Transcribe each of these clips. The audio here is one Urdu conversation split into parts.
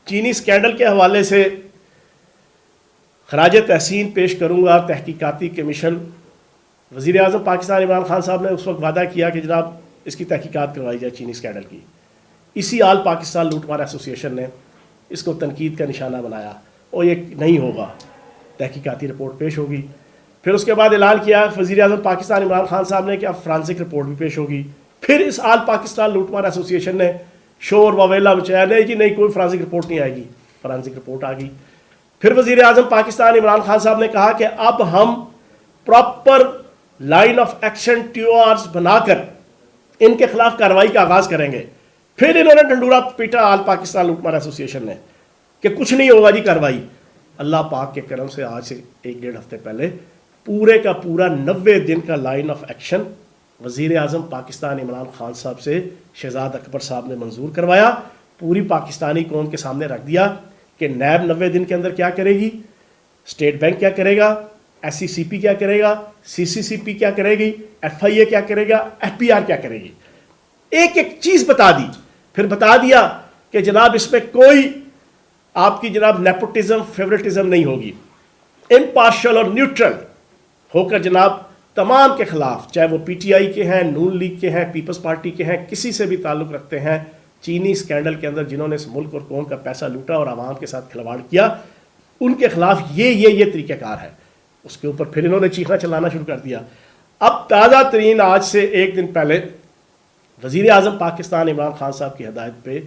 چینی اسکینڈل کے حوالے سے خراج تحسین پیش کروں گا تحقیقاتی کمیشن. وزیر اعظم پاکستان عمران خان صاحب نے اس وقت وعدہ کیا کہ جناب اس کی تحقیقات کروائی جائے چینی اسکینڈل کی. اسی آل پاکستان لوٹ مار ایسوسی ایشن نے اس کو تنقید کا نشانہ بنایا اور یہ نہیں ہوگا, تحقیقاتی رپورٹ پیش ہوگی. پھر اس کے بعد اعلان کیا وزیر اعظم پاکستان عمران خان صاحب نے کہ اب فرانسک رپورٹ بھی پیش ہوگی. پھر اس آل پاکستان لوٹ مار ایسوسی ایشن نے شور واویلا مچایا, نہیں جی نہیں کوئی فرانسک رپورٹ نہیں آئے گی. فرانسک رپورٹ آ گئی. پھر وزیر اعظم پاکستان عمران خان صاحب نے کہا کہ اب ہم پراپر لائن آف ایکشن ٹیوارز بنا کر ان کے خلاف کارروائی کا آغاز کریں گے. پھر انہوں نے ڈنڈورا پیٹا آل پاکستان لوٹ مار ایسوسی ایشن نے کہ کچھ نہیں ہوگا جی کارروائی. اللہ پاک کے کرم سے آج سے 1-1.5 ہفتے پہلے پورے کا پورا 90 دن کا لائن آف ایکشن وزیر اعظم پاکستان عمران خان صاحب سے شہزاد اکبر صاحب نے منظور کروایا. پوری پاکستانی قوم کے سامنے رکھ دیا کہ نیب 90 دن کے اندر کیا کرے گی, اسٹیٹ بینک کیا کرے گا, ایس سی سی پی کیا کرے گا, سی سی سی پی کیا کرے گی, ایف آئی اے کیا کرے گا, ایف پی آر کیا کرے گی. ایک ایک چیز بتا دی. پھر بتا دیا کہ جناب اس میں کوئی آپ کی جناب نیپوٹزم فیورٹزم نہیں ہوگی, امپارشل اور نیوٹرل ہو کر جناب تمام کے خلاف, چاہے وہ پی ٹی آئی کے ہیں, نون لیگ کے ہیں, پیپلز پارٹی کے ہیں, کسی سے بھی تعلق رکھتے ہیں, چینی اسکینڈل کے اندر جنہوں نے اس ملک اور قوم کا پیسہ لوٹا اور عوام کے ساتھ کھلواڑ کیا, ان کے خلاف یہ طریقہ کار ہے. اس کے اوپر پھر انہوں نے چیخنا چلانا شروع کر دیا. اب تازہ ترین آج سے 1 دن پہلے وزیر اعظم پاکستان عمران خان صاحب کی ہدایت پہ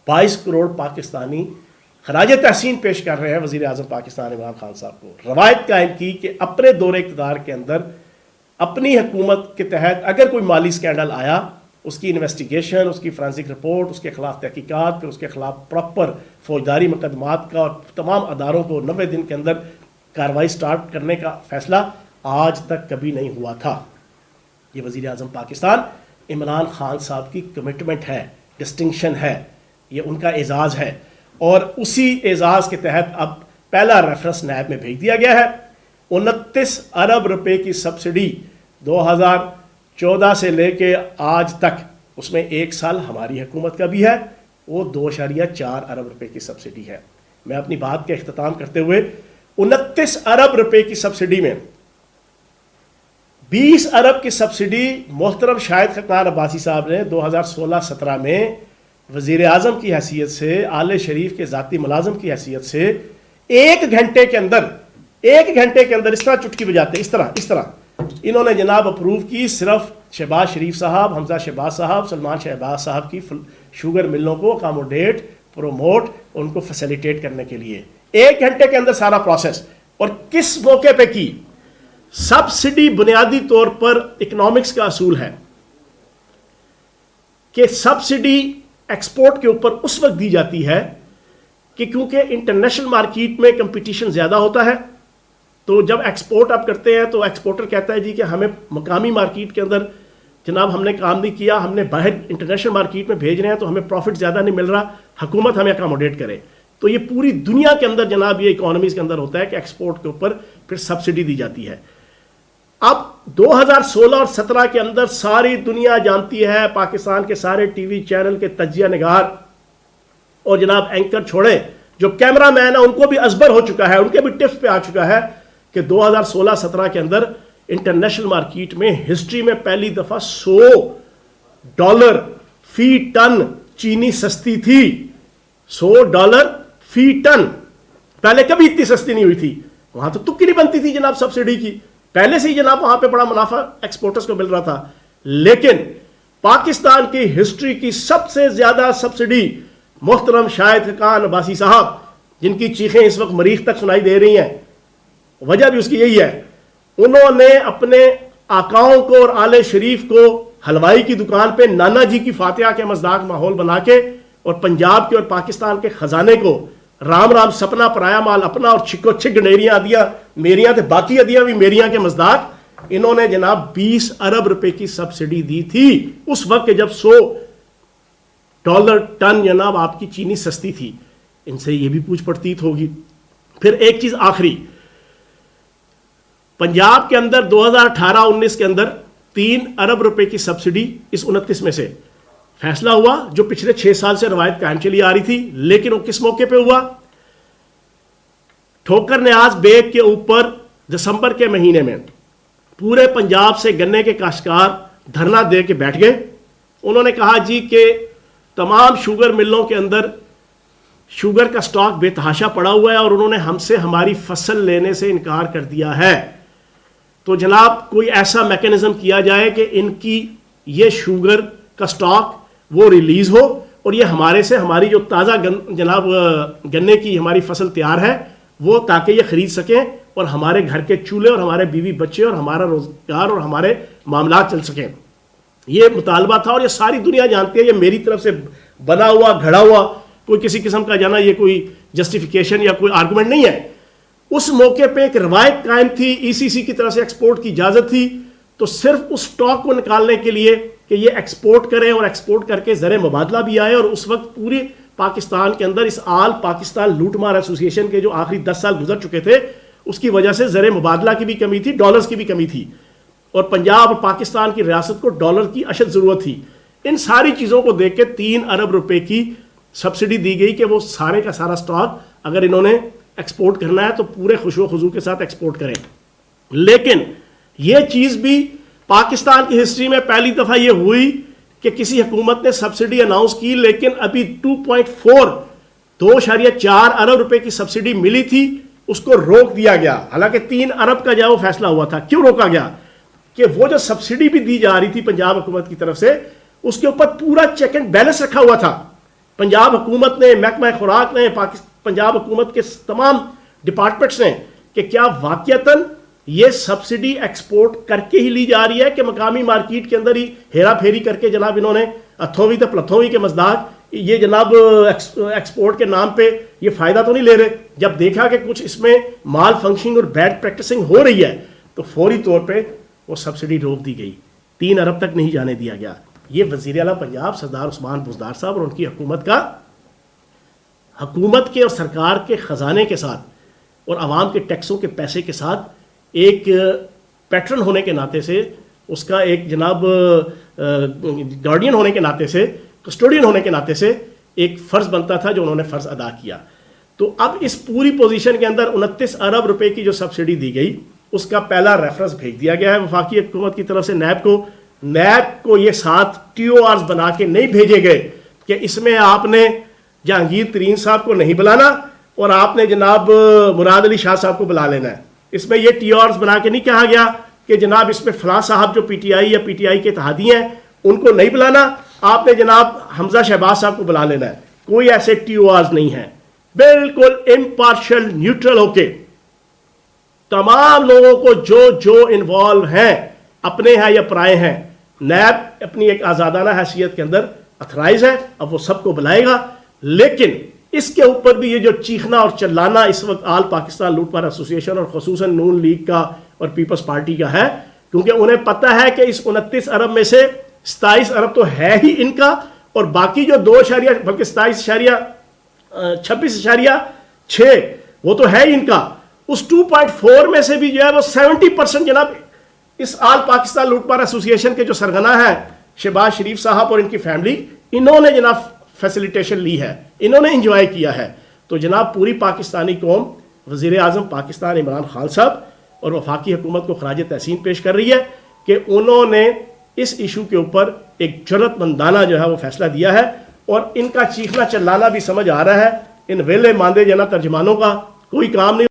22 کروڑ پاکستانی خراج تحسین پیش کر رہے ہیں وزیر اعظم پاکستان عمران خان صاحب کو. روایت قائم کی کہ اپنے دور اقتدار کے اندر اپنی حکومت کے تحت اگر کوئی مالی اسکینڈل آیا, اس کی انویسٹیگیشن, اس کی فرانسک رپورٹ, اس کے خلاف تحقیقات, پھر اس کے خلاف پراپر فوجداری مقدمات کا اور تمام اداروں کو 90 دن کے اندر کارروائی سٹارٹ کرنے کا فیصلہ آج تک کبھی نہیں ہوا تھا. یہ وزیر اعظم پاکستان عمران خان صاحب کی کمٹمنٹ ہے, ڈسٹنکشن ہے, یہ ان کا اعزاز ہے. اور اسی اعزاز کے تحت اب پہلا ریفرنس نیب میں بھیج دیا گیا ہے. 29 ارب روپے کی سبسڈی 2014 سے لے کے آج تک, اس میں 1 سال ہماری حکومت کا بھی ہے, وہ 2.4 ارب روپے کی سبسڈی ہے. میں اپنی بات کا اختتام کرتے ہوئے 29 ارب روپے کی سبسڈی میں 20 ارب کی سبسڈی محترم شاہد خاقان عباسی صاحب نے 2016-17 میں وزیر اعظم کی حیثیت سے, آل شریف کے ذاتی ملازم کی حیثیت سے 1 گھنٹے کے اندر اس طرح چٹکی بجاتے, اس طرح انہوں نے جناب اپروو کی. صرف شہباز شریف صاحب, حمزہ شہباز صاحب, سلمان شہباز صاحب کی شوگر ملوں کو اکاموڈیٹ, پروموٹ, ان کو فیسیلیٹیٹ کرنے کے لیے 1 گھنٹے کے اندر سارا پروسیس. اور کس موقع پہ کی؟ سبسڈی بنیادی طور پر اکنامکس کا اصول ہے کہ سبسڈی ایکسپورٹ کے اوپر اس وقت دی جاتی ہے کہ کیونکہ انٹرنیشنل مارکیٹ میں کمپٹیشن زیادہ ہوتا ہے. تو جب ایکسپورٹ آپ کرتے ہیں تو ایکسپورٹر کہتا ہے جی کہ ہمیں مقامی مارکیٹ کے اندر جناب ہم نے کام نہیں کیا, ہم نے باہر انٹرنیشنل مارکیٹ میں بھیج رہے ہیں تو ہمیں پروفٹ زیادہ نہیں مل رہا, حکومت ہمیں اکاموڈیٹ کرے. تو یہ پوری دنیا کے اندر جناب یہ اکانومیز کے اندر ہوتا ہے کہ ایکسپورٹ کے اوپر پھر سبسڈی دی جاتی ہے. اب 2016 اور 17 کے اندر ساری دنیا جانتی ہے, پاکستان کے سارے ٹی وی چینل کے تجزیہ نگار اور جناب اینکر چھوڑیں, جو کیمرہ مین ہیں ان کو بھی ازبر ہو چکا ہے, ان کے بھی ٹپس پہ آ چکا ہے کہ 2016-17 کے اندر انٹرنیشنل مارکیٹ میں ہسٹری میں پہلی دفعہ $100 فی ٹن چینی سستی تھی. $100 فی ٹن, پہلے کبھی اتنی سستی نہیں ہوئی تھی. وہاں تو تکی نہیں بنتی تھی جناب سبسڈی کی, پہلے سے ہی جناب وہاں پہ بڑا منافع ایکسپورٹرز کو مل رہا تھا. لیکن پاکستان کی ہسٹری کی سب سے زیادہ سبسڈی محترم شاہد خاقان عباسی صاحب, جن کی چیخیں اس وقت مریخ تک سنائی دے رہی ہیں, وجہ بھی اس کی یہی ہے, انہوں نے اپنے آقاؤں کو اور آل شریف کو حلوائی کی دکان پہ نانا جی کی فاتحہ کے مزداق ماحول بنا کے اور پنجاب کے اور پاکستان کے خزانے کو رام رام سپنا پرایا مال اپنا اور چھکو چھک گنیریاں ادیاں میریاں تھے, باقی ادیاں بھی میریاں کے مزداق, انہوں نے جناب 20 ارب روپے کی سبسڈی دی تھی اس وقت کہ جب $100 ٹن جناب آپ کی چینی سستی تھی. ان سے یہ بھی پوچھ پڑتیت ہوگی. پھر ایک چیز آخری, پنجاب کے اندر 2018-19 کے اندر 3 ارب روپے کی سبسڈی اس 29 میں سے فیصلہ ہوا جو پچھلے 6 سال سے روایت قائم چلی آ رہی تھی، لیکن وہ کس موقع پہ ہوا؟ ٹھوکر نیاز بیگ کے اوپر دسمبر کے مہینے میں پورے پنجاب سے گنے کے کاشتکار دھرنا دے کے بیٹھ گئے. انہوں نے کہا جی کہ تمام شوگر ملوں کے اندر شوگر کا سٹاک بے تحاشا پڑا ہوا ہے اور انہوں نے ہم سے ہماری فصل لینے سے انکار کر دیا ہے. تو جناب کوئی ایسا میکینزم کیا جائے کہ ان کی یہ شوگر کا سٹاک وہ ریلیز ہو اور یہ ہمارے سے ہماری جو تازہ جناب گنے کی ہماری فصل تیار ہے وہ تاکہ یہ خرید سکیں اور ہمارے گھر کے چولہے اور ہمارے بیوی بچے اور ہمارا روزگار اور ہمارے معاملات چل سکیں. یہ مطالبہ تھا اور یہ ساری دنیا جانتی ہے، یہ میری طرف سے بنا ہوا گھڑا ہوا کوئی کسی قسم کا جانا یہ کوئی جسٹیفیکیشن یا کوئی آرگومنٹ نہیں ہے. اس موقع پہ ایک روایت قائم تھی، ای سی سی کی طرف سے ایکسپورٹ کی اجازت تھی، تو صرف اس سٹاک کو نکالنے کے لیے کہ یہ ایکسپورٹ کریں اور ایکسپورٹ کر کے زر مبادلہ بھی آئے. اور اس وقت پوری پاکستان کے اندر اس آل پاکستان لوٹ مار ایسوسی ایشن کے جو آخری 10 سال گزر چکے تھے اس کی وجہ سے زر مبادلہ کی بھی کمی تھی، ڈالرز کی بھی کمی تھی اور پنجاب اور پاکستان کی ریاست کو ڈالر کی اشد ضرورت تھی. ان ساری چیزوں کو دیکھ کے 3 ارب روپے کی سبسڈی دی گئی کہ وہ سارے کا سارا سٹاک اگر انہوں نے ایکسپورٹ کرنا ہے تو پورے خوشو خضو کے ساتھ ایکسپورٹ کریں. لیکن یہ چیز بھی پاکستان کی ہسٹری میں پہلی دفعہ یہ ہوئی کہ کسی حکومت نے سبسڈی اناؤنس کی، لیکن ابھی 2.4 ارب روپے کی سبسڈی ملی تھی، اس کو روک دیا گیا. حالانکہ 3 ارب کا جو وہ فیصلہ ہوا تھا. کیوں روکا گیا؟ کہ وہ جو سبسڈی بھی دی جا رہی تھی پنجاب حکومت کی طرف سے اس کے اوپر پورا چیک اینڈ بیلنس رکھا ہوا تھا. پنجاب حکومت نے، محکمہ خوراک نے، پنجاب حکومت کے تمام ڈپارٹمنٹس نے کہ کیا واقعتاً یہ سبسڈی ایکسپورٹ کر کے ہی لی جا رہی ہے کہ مقامی مارکیٹ کے اندر ہی ہیرا پھیری کر کے جناب انہوں نے اتھوی تے پلتھوی کے مزداق یہ جناب ایکسپورٹ کے نام پہ یہ فائدہ تو نہیں لے رہے. جب دیکھا کہ کچھ اس میں مال فنکشننگ اور بیڈ پریکٹسنگ ہو رہی ہے تو فوری طور پہ وہ سبسڈی روک دی گئی، 3 ارب تک نہیں جانے دیا گیا. یہ وزیر اعلیٰ پنجاب سردار عثمان بزدار صاحب اور ان کی حکومت کے اور سرکار کے خزانے کے ساتھ اور عوام کے ٹیکسوں کے پیسے کے ساتھ ایک پیٹرن ہونے کے ناطے سے، اس کا ایک جناب گارڈین ہونے کے ناطے سے، کسٹوڈین ہونے کے ناطے سے ایک فرض بنتا تھا جو انہوں نے فرض ادا کیا. تو اب اس پوری پوزیشن کے اندر 29 ارب روپے کی جو سبسڈی دی گئی اس کا پہلا ریفرنس بھیج دیا گیا ہے وفاقی حکومت کی طرف سے نیب کو. نیب کو یہ 7 TORs بنا کے نہیں بھیجے گئے کہ اس میں آپ نے جہانگیر ترین صاحب کو نہیں بلانا اور آپ نے جناب مراد علی شاہ صاحب کو بلا لینا ہے. اس میں یہ TORs بنا کے نہیں کہا گیا کہ جناب اس میں فلاں صاحب جو PTI یا PTI کے اتحادی ہیں ان کو نہیں بلانا، آپ نے جناب حمزہ شہباز صاحب کو بلا لینا ہے. کوئی ایسے TORs نہیں ہیں. بالکل امپارشل نیوٹرل ہو کے تمام لوگوں کو جو انوالو ہیں، اپنے ہیں یا پرائے ہیں، نیب اپنی ایک آزادانہ حیثیت کے اندر اتھرائز ہے. اب وہ سب کو بلائے گا، لیکن اس کے اوپر بھی یہ جو چیخنا اور چلانا اس وقت آل پاکستان لوٹ مار ایسوسی ایشن اور خصوصاً نون لیگ کا اور پیپلز پارٹی کا ہے، کیونکہ انہیں پتہ ہے کہ اس 29 ارب میں سے 27 ارب تو ہے ہی ان کا اور باقی جو 26.6 وہ تو ہے ہی ان کا. اس 2.4 میں سے بھی جو ہے وہ 70% جناب اس آل پاکستان لوٹ مار ایسوسی ایشن کے جو سرغنہ ہیں شہباز شریف صاحب اور ان کی فیملی، انہوں نے جناب فیسیلیٹیشن لی ہے، انہوں نے انجوائے کیا ہے. تو جناب پوری پاکستانی قوم وزیر اعظم پاکستان عمران خان صاحب اور وفاقی حکومت کو خراج تحسین پیش کر رہی ہے کہ انہوں نے اس ایشو کے اوپر ایک جرأت مندانہ جو ہے وہ فیصلہ دیا ہے اور ان کا چیخنا چلانا بھی سمجھ آ رہا ہے. ان ویلے ماندے جنا ترجمانوں کا کوئی کام نہیں.